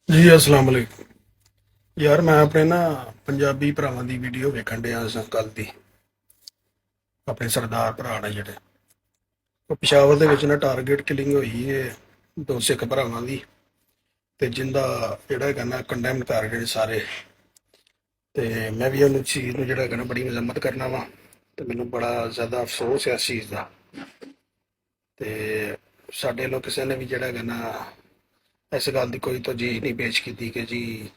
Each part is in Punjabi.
ਜੀ ਅਸਲਾਮ ਵਾਲੇਕੁਮ। ਯਾਰ ਮੈਂ ਆਪਣੇ ਨਾ ਪੰਜਾਬੀ ਭਰਾਵਾਂ ਦੀ ਵੀਡੀਓ ਵੇਖਣ ਡਿਆ ਸਾਂ ਕੱਲ ਦੀ। ਆਪਣੇ ਸਰਦਾਰ ਭਰਾ ਨੇ ਜਿਹੜੇ ਉਹ ਪਿਸ਼ਾਵਰ ਦੇ ਵਿੱਚ ਨਾ ਟਾਰਗੇਟ ਕਿਲਿੰਗ ਹੋਈ ਹੈ ਦੋ ਸਿੱਖ ਭਰਾਵਾਂ ਦੀ, ਤੇ ਜਿੰਦਾ ਜਿਹੜਾ ਹੈਗਾ ਨਾ ਕੰਡੈਮ ਕਰ ਰਹੇ ਨੇ ਸਾਰੇ। ਤੇ ਮੈਂ ਵੀ ਉਹਨੂੰ ਚੀਜ਼ ਨੂੰ ਜਿਹੜਾ ਹੈਗਾ ਨਾ ਬੜੀ ਮਜ਼ਮਤ ਕਰਨਾ ਵਾ, ਤੇ ਮੈਨੂੰ ਬੜਾ ਜ਼ਿਆਦਾ ਅਫਸੋਸ ਹੈ ਇਸ ਚੀਜ਼ ਦਾ। ਤੇ ਸਾਡੇ ਲੋਕ ਕਿਸੇ ਨੇ ਵੀ ਜਿਹੜਾ ਹੈਗਾ ਨਾ ਇਸ ਗੱਲ ਦੀ ਕੋਈ ਤਜੀਜ਼ ਨਹੀਂ ਪੇਸ਼ ਕੀਤੀ ਕਿ ਜੀ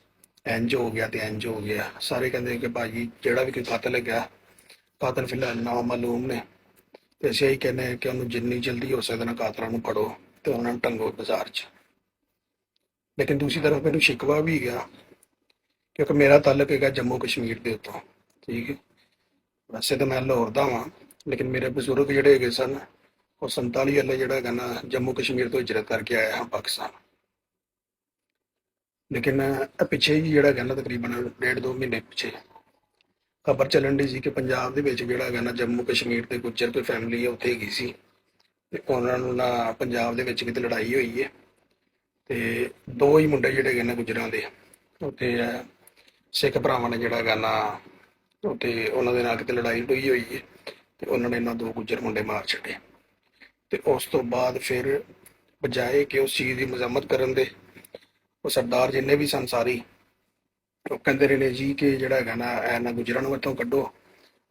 ਇੰਜ ਹੋ ਗਿਆ ਤੇ ਇੰਜ ਹੋ ਗਿਆ। ਸਾਰੇ ਕਹਿੰਦੇ ਕਿ ਭਾਜੀ ਜਿਹੜਾ ਵੀ ਕੋਈ ਕਾਤਲ ਹੈਗਾ, ਕਾਤਲ ਫਿਲਹਾਲ ਨਾ ਮਾਲੂਮ ਨੇ, ਤੇ ਅਸੀਂ ਇਹੀ ਕਹਿੰਦੇ ਹਾਂ ਕਿ ਉਹਨੂੰ ਜਿੰਨੀ ਜਲਦੀ ਹੋ ਸਕਦਾ ਨਾ ਕਾਤਲਾਂ ਨੂੰ ਫੜੋ ਤੇ ਉਹਨਾਂ ਨੂੰ ਟੰਗੋ ਬਾਜ਼ਾਰ 'ਚ। ਲੇਕਿਨ ਦੂਸਰੀ ਤਰਫ ਮੈਨੂੰ ਸ਼ਿਕਵਾ ਵੀ ਗਿਆ ਕਿਉਂਕਿ ਮੇਰਾ ਤਾਲੁਕ ਹੈਗਾ ਜੰਮੂ ਕਸ਼ਮੀਰ ਦੇ ਉੱਤੋਂ। ਠੀਕ ਹੈ, ਵੈਸੇ ਤਾਂ ਮੈਂ ਲਾਹੌਰ ਦਾ ਵਾਂ, ਲੇਕਿਨ ਮੇਰੇ ਬਜ਼ੁਰਗ ਜਿਹੜੇ ਹੈਗੇ ਸਨ ਉਹ 47 ਵਾਲੇ ਜਿਹੜਾ ਹੈਗਾ ਨਾ ਜੰਮੂ ਕਸ਼ਮੀਰ ਤੋਂ ਹਿਜਰਤ ਕਰਕੇ ਆਇਆ ਹਾਂ ਪਾਕਿਸਤਾਨ। ਲੇਕਿਨ ਪਿੱਛੇ ਹੀ ਜਿਹੜਾ ਹੈਗਾ ਨਾ ਤਕਰੀਬਨ ਡੇਢ ਦੋ ਮਹੀਨੇ ਪਿੱਛੇ ਖਬਰ ਚੱਲਣ ਦੀ ਸੀ ਕਿ ਪੰਜਾਬ ਦੇ ਵਿੱਚ ਜਿਹੜਾ ਹੈਗਾ ਨਾ ਜੰਮੂ ਕਸ਼ਮੀਰ ਦੇ ਗੁੱਜਰ ਕੋਈ ਫੈਮਿਲੀ ਹੈ ਉੱਥੇ ਹੈਗੀ ਸੀ, ਤੇ ਉਹਨਾਂ ਨੂੰ ਨਾ ਪੰਜਾਬ ਦੇ ਵਿੱਚ ਕਿਤੇ ਲੜਾਈ ਹੋਈ ਹੈ। ਤੇ ਦੋ ਹੀ ਮੁੰਡੇ ਜਿਹੜੇ ਹੈਗੇ ਨਾ ਗੁੱਜਰਾਂ ਦੇ ਉੱਥੇ ਸਿੱਖ ਭਰਾਵਾਂ ਨੇ ਜਿਹੜਾ ਹੈਗਾ ਨਾ ਉੱਥੇ ਉਹਨਾਂ ਦੇ ਨਾਲ ਕਿਤੇ ਲੜਾਈ ਹੋਈ ਹੋਈ ਹੈ, ਤੇ ਉਹਨਾਂ ਨੇ ਇਹਨਾਂ ਦੋ ਗੁੱਜਰ ਮੁੰਡੇ ਮਾਰ ਛੱਡੇ। ਤੇ ਉਸ ਤੋਂ ਬਾਅਦ ਫਿਰ ਬਜਾਏ ਕਿ ਉਸ ਚੀਜ਼ ਦੀ ਮਜ਼ਮਤ ਕਰਨ ਦੇ, ਉਹ ਸਰਦਾਰ ਜਿੰਨੇ ਵੀ ਸਨ ਸਾਰੀ ਉਹ ਕਹਿੰਦੇ ਰਹੇ ਨੇ ਜੀ ਕਿ ਜਿਹੜਾ ਹੈਗਾ ਨਾ ਇਹਨਾਂ ਗੁੱਜਰਾਂ ਨੂੰ ਇੱਥੋਂ ਕੱਢੋ,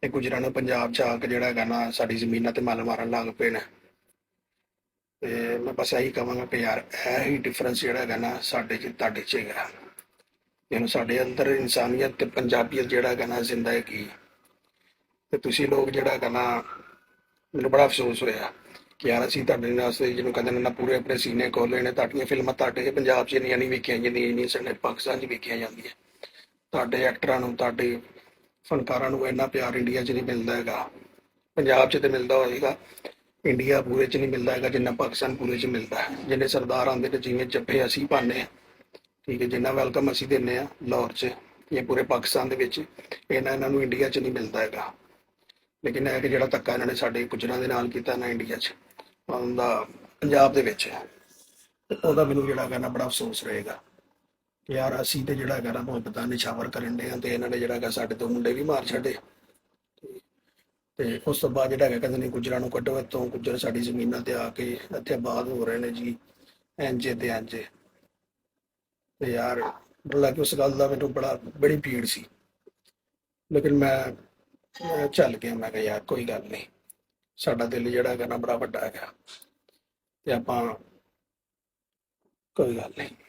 ਇਹ ਗੁੱਜਰਾਂ ਨੂੰ ਪੰਜਾਬ 'ਚ ਆ ਕੇ ਜਿਹੜਾ ਹੈਗਾ ਨਾ ਸਾਡੀ ਜ਼ਮੀਨਾਂ ਤੇ ਮੱਲ ਮਾਰਨ ਲੱਗ ਪਏ ਨੇ। ਤੇ ਮੈਂ ਬਸ ਇਹੀ ਕਹਾਂਗਾ ਕਿ ਯਾਰ ਇਹ ਹੀ ਡਿਫਰੈਂਸ ਜਿਹੜਾ ਹੈਗਾ ਨਾ ਸਾਡੇ 'ਚ ਤੁਹਾਡੇ 'ਚ ਹੈਗਾ। ਜਿਹਨੂੰ ਸਾਡੇ ਅੰਦਰ ਇਨਸਾਨੀਅਤ ਤੇ ਪੰਜਾਬੀਅਤ ਜਿਹੜਾ ਹੈਗਾ ਨਾ ਜ਼ਿੰਦਾ ਹੈਗੀ, ਤੇ ਤੁਸੀਂ ਲੋਕ ਜਿਹੜਾ ਹੈਗਾ ਨਾ ਮੈਨੂੰ ਬੜਾ ਅਫਸੋਸ ਹੋਇਆ ਕਿ ਯਾਰ ਅਸੀਂ ਤੁਹਾਡੇ ਨਾਲ ਜਿਹਨੂੰ ਕਹਿੰਦੇ ਨੇ ਨਾ ਪੂਰੇ ਆਪਣੇ ਸੀਨੇ ਖੋਲੇ ਨੇ। ਤੁਹਾਡੀਆਂ ਫਿਲਮਾਂ ਤੁਹਾਡੇ ਪੰਜਾਬ 'ਚ ਇੰਨੀਆਂ ਨਹੀਂ ਵੇਖੀਆਂ ਜਾਂਦੀਆਂ ਜਿੰਨੀਆਂ ਸਾਡੇ ਪਾਕਿਸਤਾਨ 'ਚ ਵੇਖੀਆਂ ਜਾਂਦੀਆਂ। ਤੁਹਾਡੇ ਐਕਟਰਾਂ ਨੂੰ, ਤੁਹਾਡੇ ਫਨਕਾਰਾਂ ਨੂੰ ਇੰਨਾ ਪਿਆਰ ਇੰਡੀਆ 'ਚ ਨਹੀਂ ਮਿਲਦਾ ਹੈਗਾ। ਪੰਜਾਬ 'ਚ ਤੇ ਮਿਲਦਾ ਹੋਏਗਾ, ਇੰਡੀਆ ਪੂਰੇ 'ਚ ਨਹੀਂ ਮਿਲਦਾ ਹੈਗਾ ਜਿੰਨਾ ਪਾਕਿਸਤਾਨ ਪੂਰੇ 'ਚ ਮਿਲਦਾ ਹੈ। ਜਿੰਨੇ ਸਰਦਾਰ ਆਉਂਦੇ ਨੇ ਜਿਵੇਂ ਜੱਫੇ ਅਸੀਂ ਪਾਉਂਦੇ ਹਾਂ, ਠੀਕ ਹੈ, ਜਿੰਨਾ ਵੈਲਕਮ ਅਸੀਂ ਦਿੰਦੇ ਹਾਂ ਲਾਹੌਰ 'ਚ ਜਾਂ ਪੂਰੇ ਪਾਕਿਸਤਾਨ ਦੇ ਵਿੱਚ, ਇਹਨਾਂ ਨੂੰ ਇੰਡੀਆ 'ਚ ਨਹੀਂ ਮਿਲਦਾ ਹੈਗਾ। ਲੇਕਿਨ ਇਹ ਕਿ ਜਿਹੜਾ ਧੱਕਾ ਇਹਨਾਂ ਨੇ ਸਾਡੇ ਗੁੱਜਰਾਂ ਦੇ ਨਾਲ ਕੀਤਾ ਨਾ ਇੰਡੀਆ 'ਚ, ਉਹਦਾ ਪੰਜਾਬ ਦੇ ਵਿੱਚ, ਤੇ ਉਹਦਾ ਮੈਨੂੰ ਜਿਹੜਾ ਹੈਗਾ ਨਾ ਬੜਾ ਅਫਸੋਸ ਰਹੇਗਾ ਕਿ ਯਾਰ ਅਸੀਂ ਤੇ ਜਿਹੜਾ ਹੈਗਾ ਨਾ ਮੁਹੱਬਤਾਂ ਨਿਛਾਵਰ ਕਰਨ ਦੇ ਆ, ਤੇ ਇਹਨਾਂ ਨੇ ਜਿਹੜਾ ਹੈਗਾ ਸਾਡੇ ਦੋ ਮੁੰਡੇ ਵੀ ਮਾਰ ਛੱਡੇ। ਤੇ ਉਸ ਤੋਂ ਬਾਅਦ ਜਿਹੜਾ ਹੈਗਾ ਕਹਿੰਦੇ ਨੇ ਗੁੱਜਰਾਂ ਨੂੰ ਕੱਢੋ ਇੱਥੋਂ, ਗੁੱਜਰ ਸਾਡੀ ਜ਼ਮੀਨਾਂ ਤੇ ਆ ਕੇ ਇੱਥੇ ਆਬਾਦ ਹੋ ਰਹੇ ਨੇ ਜੀ, ਇੰਜੇ ਤੇ ਇੰਜੇ। ਤੇ ਯਾਰ ਹਾਲਾਂਕਿ ਉਸ ਗੱਲ ਦਾ ਮੈਨੂੰ ਬੜੀ ਪੀੜ ਸੀ, ਲੇਕਿਨ ਮੈਂ ਚੱਲ ਗਿਆ। ਮੈਂ ਕਿਹਾ ਯਾਰ ਕੋਈ ਗੱਲ ਨਹੀਂ, ਸਾਡਾ ਦਿਲ ਜਿਹੜਾ ਹੈਗਾ ਨਾ ਬੜਾ ਵੱਡਾ ਹੈਗਾ, ਤੇ ਆਪਾਂ ਕੋਈ ਗੱਲ ਨਹੀਂ।